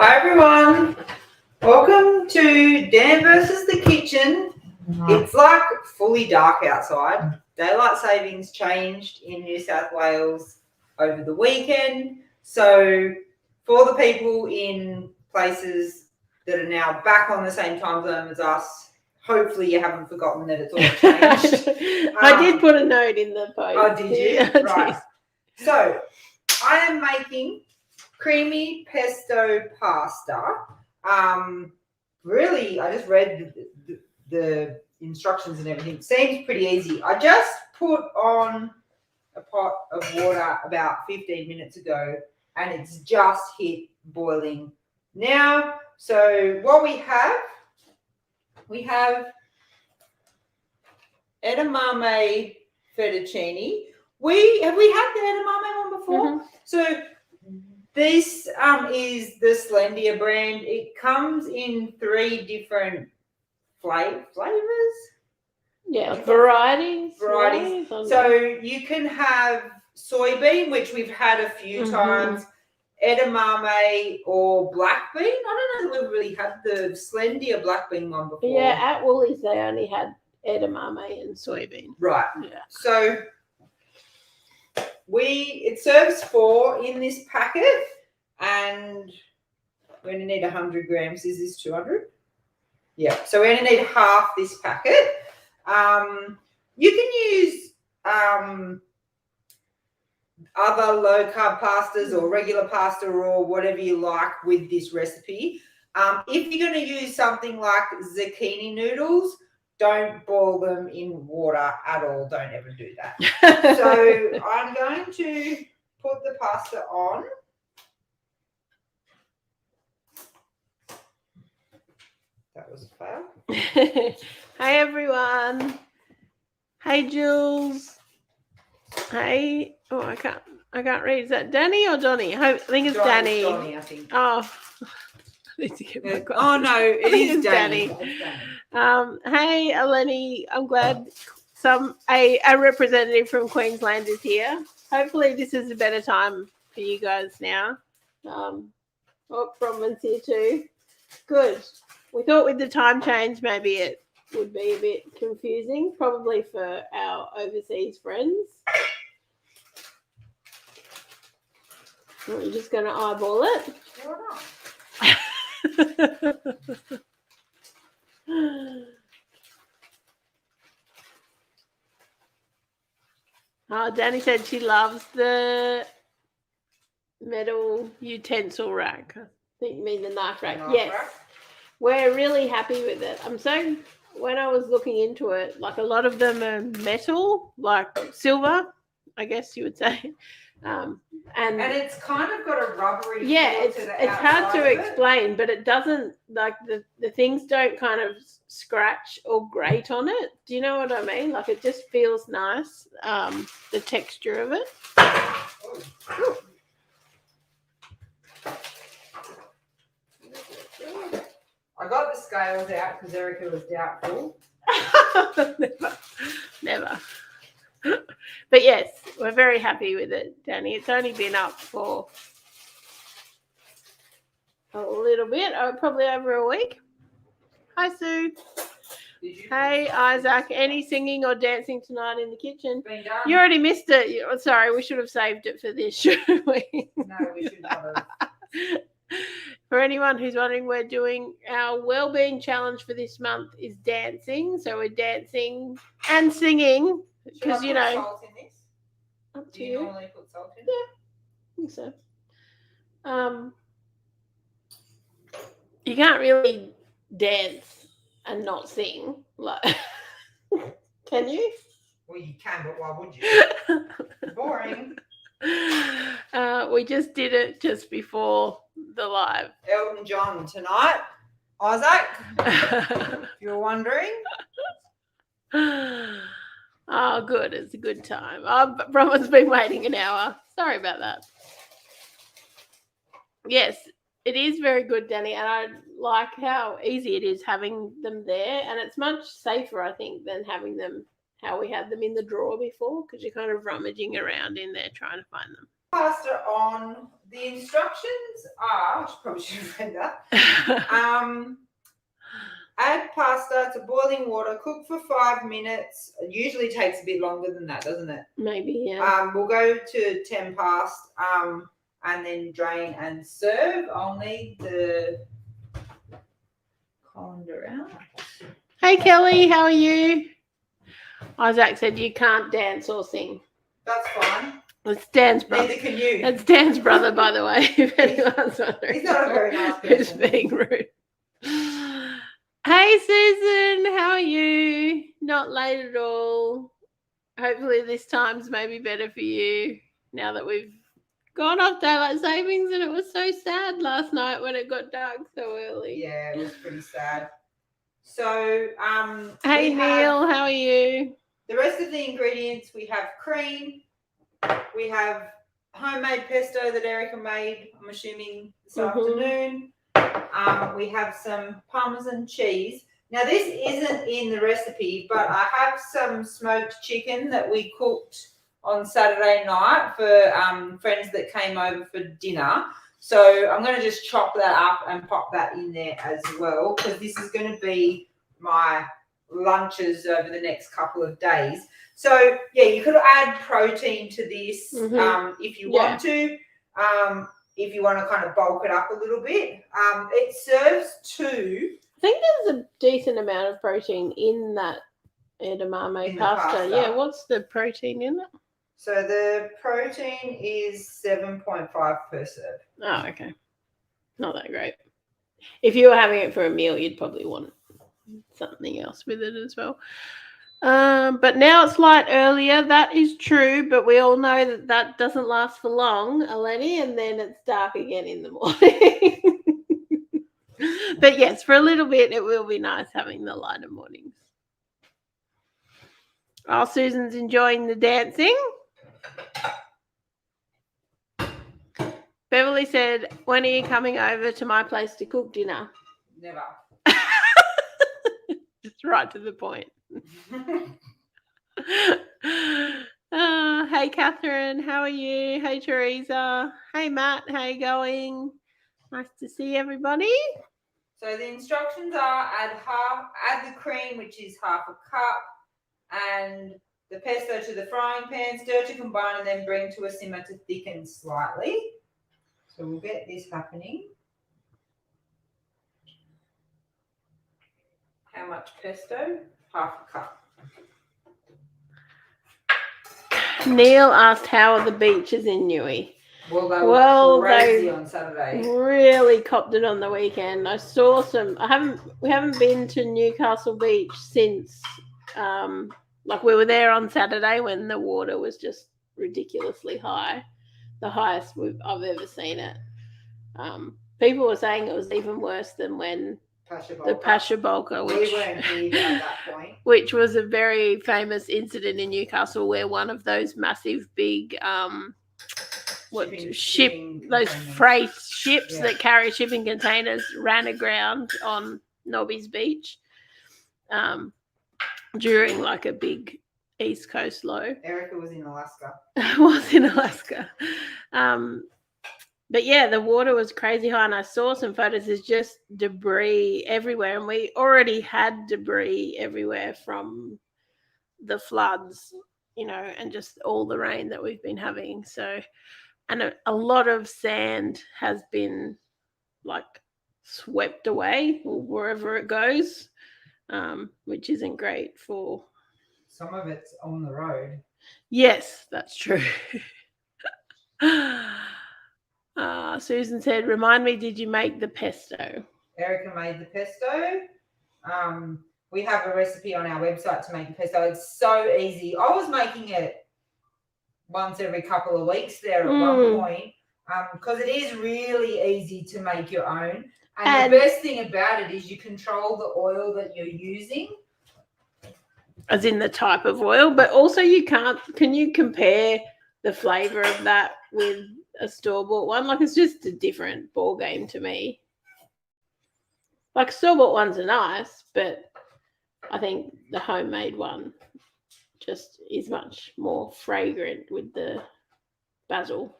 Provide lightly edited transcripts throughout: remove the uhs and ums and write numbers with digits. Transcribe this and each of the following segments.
Hi everyone, welcome to Dan versus the Kitchen. It's like fully dark outside. Daylight savings changed in New South Wales over the weekend. So for the people in places that are now back on the same time zone as us, hopefully you haven't forgotten that it's all changed. I did put a note in the post. Oh, did you? Yeah, right. So I am making creamy pesto pasta. Really, I just read the instructions and everything. It seems pretty easy. I just put on a pot of water about 15 minutes ago and it's just hit boiling now. So what we have edamame fettuccine. Have we had the edamame one before? Mm-hmm. So this is the Slendier brand. It comes in 3 different flavors. Yeah, varieties. So you can have soybean, which we've had a few times, edamame or black bean. I don't know if we've really had the Slendier black bean one before. Yeah, at Woolies they only had edamame and soybean. Right. Yeah. So it serves 4 in this packet, and we're going to need 100 grams. Is this 200? Yeah. So we're going to need half this packet. You can use other low carb pastas or regular pasta or whatever you like with this recipe. If you're going to use something like zucchini noodles, don't boil them in water at all. Don't ever do that. So I'm going to put the pasta on. That was a fail. Hi everyone. Hey Jules. Hey. Oh, I can't read. Is that Danny or Donny? I think it's Danny. Donny, I think. Oh. Need to get my Oh no, it is Danny. Hey Eleni, I'm glad a representative from Queensland is here. Hopefully this is a better time for you guys now. Bronwyn's here too. Good. We thought with the time change maybe it would be a bit confusing, probably for our overseas friends. We're just going to eyeball it. Why not? Oh, Danny said she loves the metal utensil rack. I think you mean the knife rack. Yes. We're really happy with it. When I was looking into it, like a lot of them are metal, like silver, I guess you would say. And it's kind of got a rubbery feel. Yeah, it's hard to explain, but it doesn't, like the things don't kind of scratch or grate on it. Do you know what I mean? Like it just feels nice, the texture of it. Oh. I got the scales out because Erica was doubtful. Never. But yes, we're very happy with it, Danny. It's only been up for a little bit, probably over a week. Hi, Sue. Hey, Isaac. Any singing or dancing tonight in the kitchen? You already missed it. Sorry, we should have saved it for this, shouldn't we? No, we should not have. For anyone who's wondering, we're doing our wellbeing challenge for this month is dancing. So we're dancing and singing. Because salt in this? Up to Do you normally put salt in? Yeah, I think so. You can't really dance and not sing, like, can you? Well, you can, but why would you? Boring. We just did it just before the live. Elton John tonight, Isaac. If you're wondering. Oh, good. It's a good time. Bronwyn's been waiting an hour. Sorry about that. Yes, it is very good, Danny, and I like how easy it is having them there, and it's much safer, I think, than having them how we had them in the drawer before, because you're kind of rummaging around in there trying to find them. Pasta on the instructions are, I probably should have read that. Add pasta to boiling water, cook for 5 minutes. It usually takes a bit longer than that, doesn't it? Maybe, yeah. We'll go to 10 past and then drain and serve. I'll need the colander out. Hey, Kelly, how are you? Isaac said you can't dance or sing. That's fine. It's Dan's brother. Neither can you. That's Dan's brother, by the way. If anyone's wondering. He's not a very nice Who's person. being rude. Hey, Susan, how are you? Not late at all. Hopefully this time's maybe better for you now that we've gone off daylight savings, and it was so sad last night when it got dark so early. Yeah, it was pretty sad. So, hey, Neil, how are you? The rest of the ingredients, we have cream, we have homemade pesto that Erica made, I'm assuming this afternoon. We have some Parmesan cheese. Now, this isn't in the recipe, but I have some smoked chicken that we cooked on Saturday night for friends that came over for dinner. So I'm going to just chop that up and pop that in there as well, because this is going to be my lunches over the next couple of days. So, yeah, you could add protein to this if you want to. If you want to kind of bulk it up a little bit. It serves two. I think there's a decent amount of protein in that edamame pasta. Yeah, what's the protein in it? So the protein is 7.5 per serve. Oh, okay. Not that great. If you were having it for a meal, you'd probably want something else with it as well. But now it's light earlier. That is true, but we all know that that doesn't last for long, Eleni, and then it's dark again in the morning. But yes, for a little bit, it will be nice having the lighter mornings. Oh, Susan's enjoying the dancing. Beverly said, when are you coming over to my place to cook dinner? Never. Just right to the point. Hey, Catherine, how are you? Hey, Teresa. Hey, Matt, how you going? Nice to see everybody. So the instructions are add the cream, which is half a cup, and the pesto to the frying pan, stir to combine, and then bring to a simmer to thicken slightly. So we'll get this happening. How much pesto? Half a cup. Neil asked how are the beaches in Newey. Well, they were crazy on Saturday. Really copped it on the weekend. I saw some. We haven't been to Newcastle Beach since. Like we were there on Saturday when the water was just ridiculously high, the highest I've ever seen it. People were saying it was even worse than when the Pashabolka, which we weren't here at that point, which was a very famous incident in Newcastle where one of those massive big freight ships that carry shipping containers ran aground on Nobby's Beach during like a big East Coast low. Erica was in Alaska. Was in Alaska. But yeah, the water was crazy high, and I saw some photos. There's just debris everywhere, and we already had debris everywhere from the floods, you know, and just all the rain that we've been having. So, and a lot of sand has been like swept away wherever it goes, which isn't great for. Some of it's on the road. Yes, that's true. Susan said, remind me, did you make the pesto? Erica made the pesto. We have a recipe on our website to make the pesto. It's so easy. I was making it once every couple of weeks there at one point because it is really easy to make your own. And the best thing about it is you control the oil that you're using. As in the type of oil, but also can you compare the flavour of that with a store-bought one? Like, it's just a different ball game to me. Like, store-bought ones are nice, but I think the homemade one just is much more fragrant with the basil.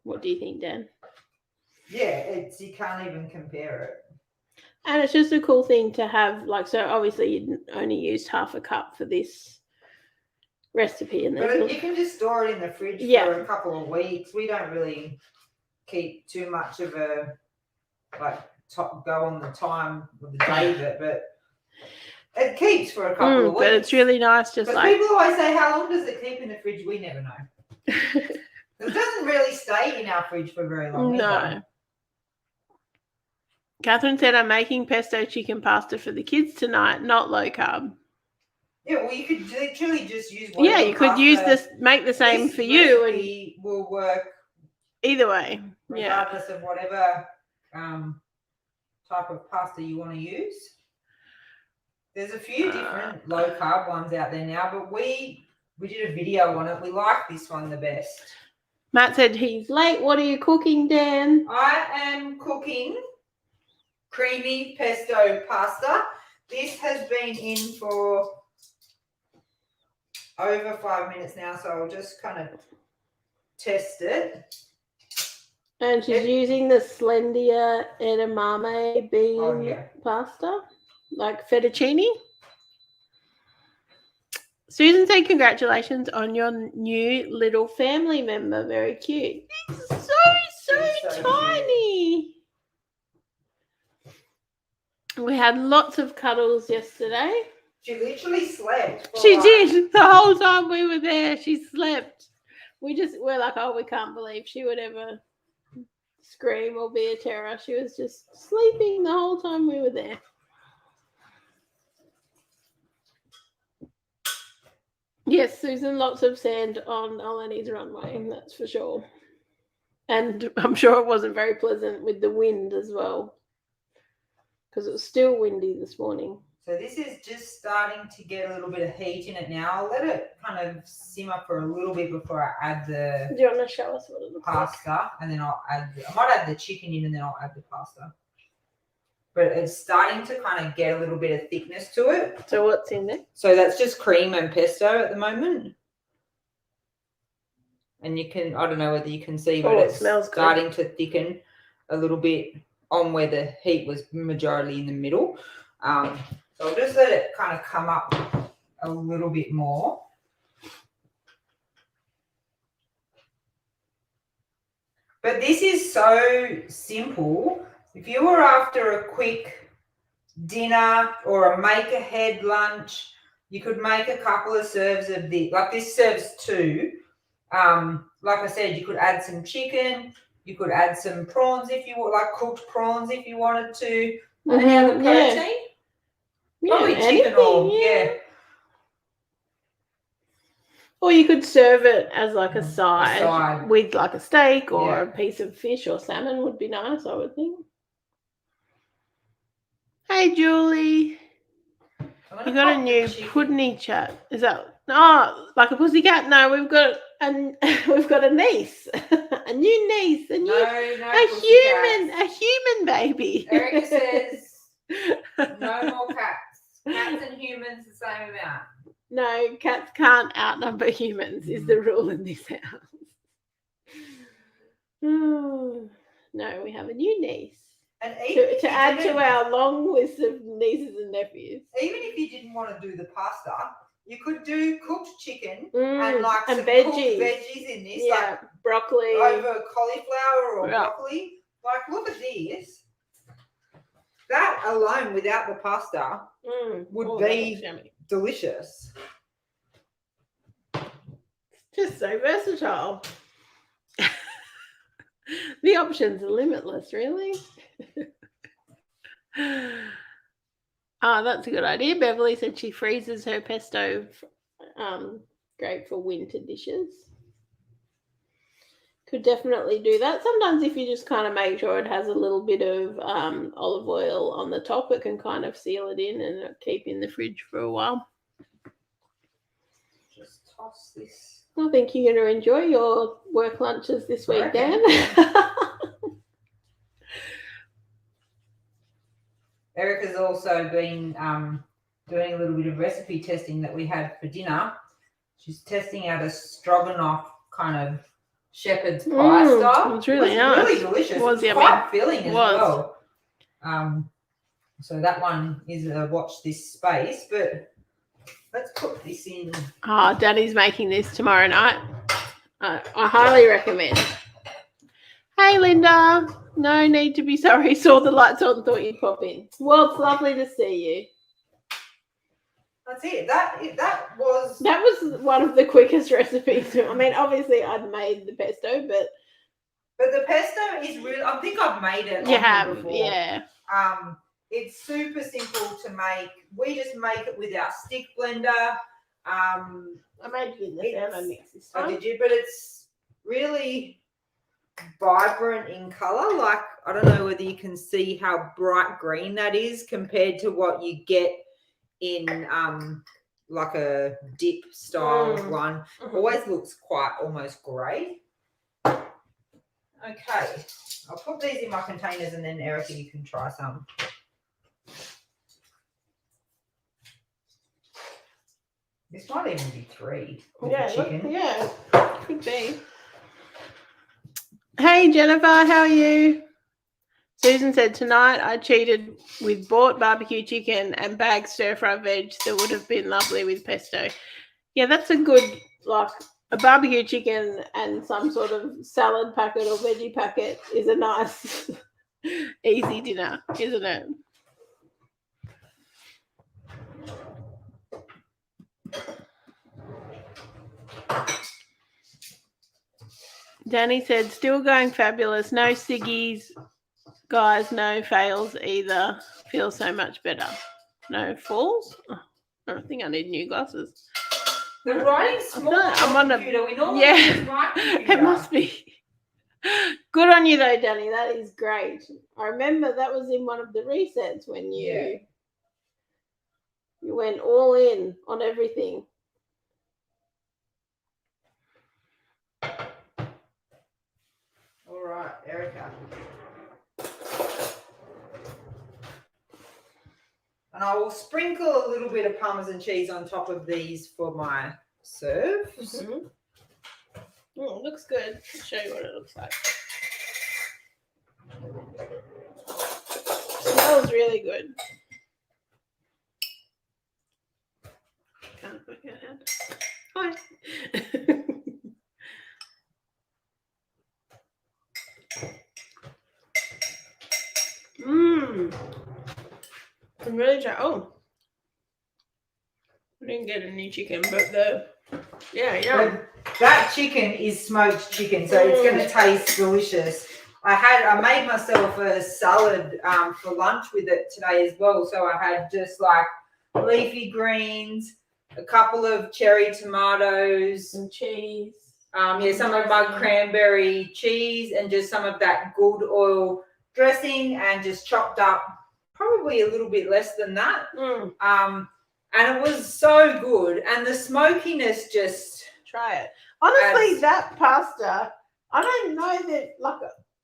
What do you think, Dan? Yeah, you can't even compare it. And it's just a cool thing to have, like, so obviously you only used half a cup for this recipe. But you can just store it in the fridge for a couple of weeks. We don't really keep too much of a, go on the time with the day of it, but it keeps for a couple of weeks. But it's really nice just like... people always say, how long does it keep in the fridge? We never know. It doesn't really stay in our fridge for very long either. Catherine said, I'm making pesto chicken pasta for the kids tonight, not low carb. Yeah, well, you could literally just use you could use this, make the same for you. And will work either way. Regardless of whatever type of pasta you want to use. There's a few different low carb ones out there now, but we did a video on it. We like this one the best. Matt said he's late. What are you cooking, Dan? I am cooking creamy pesto pasta. This has been in for over 5 minutes now, so I'll just kind of test it. And she's using the Slendier edamame bean pasta, like fettuccine. Susan said, congratulations on your new little family member. Very cute. It's so tiny. Cute. We had lots of cuddles yesterday. She literally slept. She did. The whole time we were there, she slept. We're like, oh, we can't believe she would ever scream or be a terror. She was just sleeping the whole time we were there. Yes, Susan, lots of sand on Eleni's runway, that's for sure. And I'm sure it wasn't very pleasant with the wind as well, because it was still windy this morning. So this is just starting to get a little bit of heat in it now. I'll let it kind of simmer for a little bit before I add the... Do you want to show us what it looks pasta, like? And then I might add the chicken in and then I'll add the pasta. But it's starting to kind of get a little bit of thickness to it. So what's in there? So that's just cream and pesto at the moment. And you can, I don't know whether you can see, but it's starting to thicken a little bit on where the heat was majority in the middle. So I'll just let it kind of come up a little bit more. But this is so simple. If you were after a quick dinner or a make-ahead lunch, you could make a couple of serves of this. Like this serves 2. Like I said, you could add some chicken. You could add some prawns if you want, like cooked prawns if you wanted to. Any other protein? Probably chicken or, Or you could serve it as like a side with like a steak or a piece of fish or salmon would be nice, I would think. Hey, Julie. You got a new pudding chat. Is that like a pussycat? No, we've got a niece, a new niece, a human baby. Erica says no more cats. Cats and humans the same amount. No, cats can't outnumber humans is the rule in this house. Oh, no, we have a new niece. And to add to our long list of nieces and nephews. Even if you didn't want to do the pasta, you could do cooked chicken and like some veggies. Cooked veggies in this, like broccoli over cauliflower or broccoli. Like, look at this. That alone, without the pasta, would be delicious. Just so versatile. The options are limitless, really. That's a good idea. Beverly said she freezes her pesto, great for winter dishes. Could definitely do that. Sometimes if you just kind of make sure it has a little bit of olive oil on the top, it can kind of seal it in and keep in the fridge for a while. Just toss this. I think you're going to enjoy your work lunches this week, Dan. Erica's also been doing a little bit of recipe testing that we had for dinner. She's testing out a stroganoff kind of shepherd's pie style. It was really It nice. really delicious. It was yummy. quite filling as Was. well. So that one is a watch this space, but let's put this in. Oh, Daddy's making this tomorrow night. I highly recommend. Hey, Linda. No need to be sorry. Saw the lights on, thought you'd pop in. Well, it's lovely to see you. That's it. That was one of the quickest recipes. I mean, obviously, I'd made the pesto, but the pesto is really. I think I've made it. You have, before. yeah. It's super simple to make. We just make it with our stick blender. I made it in the thermo mix this time. Oh, did you? But it's really vibrant in color. Like, I don't know whether you can see how bright green that is compared to what you get in like a dip style one. Always looks quite almost grey. Okay, I'll put these in my containers and then Erica, you can try some. This might even be 3. Yeah, chicken. Could be. Hey Jennifer, how are you? Susan said tonight I cheated with bought barbecue chicken and bagged stir-fry veg that would have been lovely with pesto. Yeah, that's a good, like, a barbecue chicken and some sort of salad packet or veggie packet is a nice, easy dinner, isn't it? Danny said, still going fabulous. No ciggies, guys, no fails either. Feels so much better. No falls? Oh, I think I need new glasses. The writing's small. I'm on a computer. We normally use my computer. It must be. Good on you though, Danny. That is great. I remember that was in one of the resets when you went all in on everything. All right, Erica. And I will sprinkle a little bit of Parmesan cheese on top of these for my serves. Mm-hmm. It looks good. I'll show you what it looks like. It smells really good. Can't work it out. Hi. I'm really trying. Oh, I didn't get a new chicken, but that chicken is smoked chicken, so it's going to taste delicious. I made myself a salad for lunch with it today as well. So I had just like leafy greens, a couple of cherry tomatoes, some cheese. Some of my cranberry cheese and just some of that good oil dressing and just chopped up probably a little bit less than that. And it was so good. And the smokiness just... Try it. Honestly, that pasta, I don't know that, like,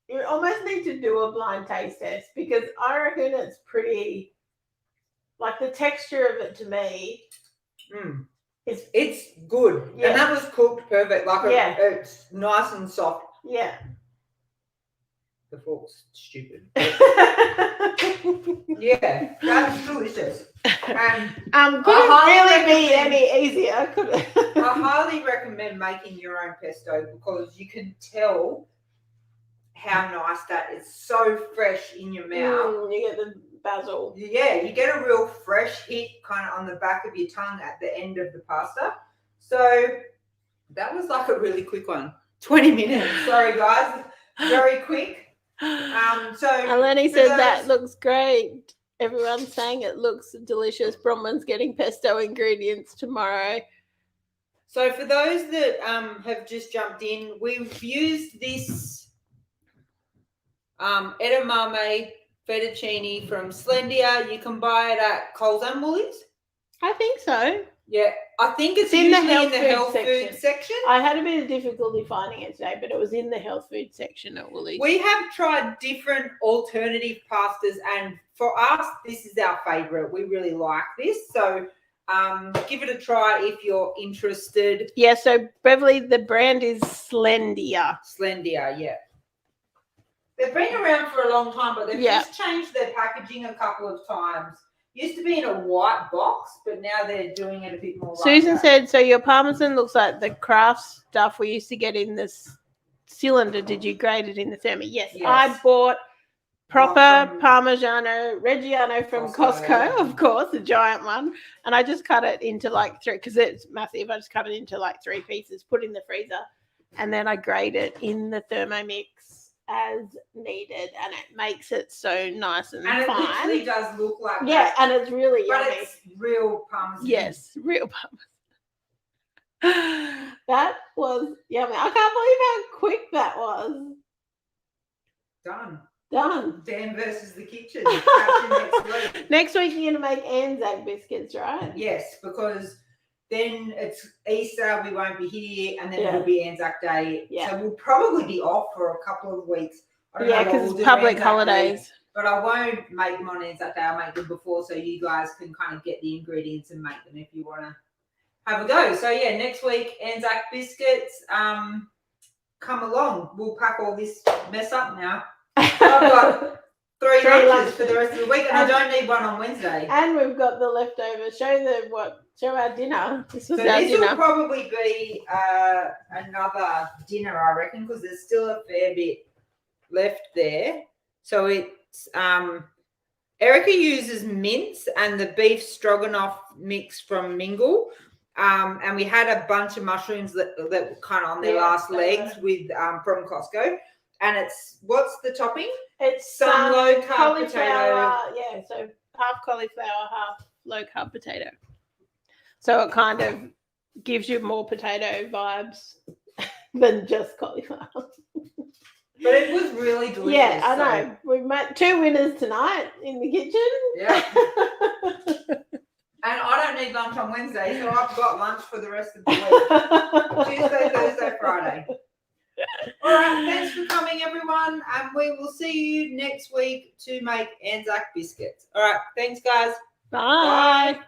you almost need to do a blind taste test because I reckon it's pretty, like, the texture of it to me it's good. Yeah. And that was cooked perfect. Like, it's nice and soft. Yeah. The fork's stupid. Yeah, that's delicious. And couldn't really be any easier, could it? I highly recommend making your own pesto because you can tell how nice that is. So fresh in your mouth. You get the basil. Yeah, you get a real fresh hit kind of on the back of your tongue at the end of the pasta. So that was like a really quick one. 20 minutes. Sorry, guys. Very quick. Eleni said that looks great. Everyone's saying it looks delicious. Bronwyn's getting pesto ingredients tomorrow. So for those that have just jumped in, we've used this edamame fettuccine from Slendier. You can buy it at Coles and Woolies. I think so. Yeah, I think it's in usually the health food section. I had a bit of difficulty finding it today, but it was in the health food section at Woolies. We have tried different alternative pastas, and for us, this is our favourite. We really like this. So Give it a try if you're interested. Yeah, so Beverly, the brand is Slendier. Slendier, yeah. They've been around for a long time, but they've just changed their packaging a couple of times. Used to be in a white box, but now they're doing it a bit more. Susan said, so your parmesan looks like the craft stuff we used to get in this cylinder. Did you grade it in the thermo? Yes. I bought proper Parmigiano Reggiano from Costco, of course, the giant one. And I just cut it into like 3, because it's massive. I just cut it into like 3 pieces, put it in the freezer, and then I grate it in the Thermomix as needed, and it makes it so nice and fine. It literally does look like that. And it's really yummy. But it's real Parmesan. Yes, real Parmesan. That was yummy. I can't believe how quick that was. Done. Dan versus the kitchen. Catch you next week. Next week you're going to make Anzac biscuits, right? Yes, because then it's Easter, we won't be here, and then it'll be Anzac Day. Yeah. So we'll probably be off for a couple of weeks. Because it's public holidays. Day, but I won't make them on Anzac Day. I'll make them before so you guys can kind of get the ingredients and make them if you want to have a go. So, yeah, next week, Anzac biscuits. Come along. We'll pack all this mess up now. I've got 3 lunches for the rest of the week, and I don't need one on Wednesday. And we've got the leftovers. Show our dinner. This will probably be another dinner, I reckon, because there's still a fair bit left there. So it's Erica uses mince and the beef stroganoff mix from Mingle. And we had a bunch of mushrooms that were kind of on their last legs with from Costco. And what's the topping? It's some low carb potato. Yeah, so half cauliflower, half low carb potato. So it kind of gives you more potato vibes than just cauliflower. But it was really delicious. Yeah, I know. We've made 2 winners tonight in the kitchen. Yeah. And I don't need lunch on Wednesday, so I've got lunch for the rest of the week. Tuesday, Thursday, Friday. All right, thanks for coming, everyone, and we will see you next week to make Anzac biscuits. All right, thanks, guys. Bye.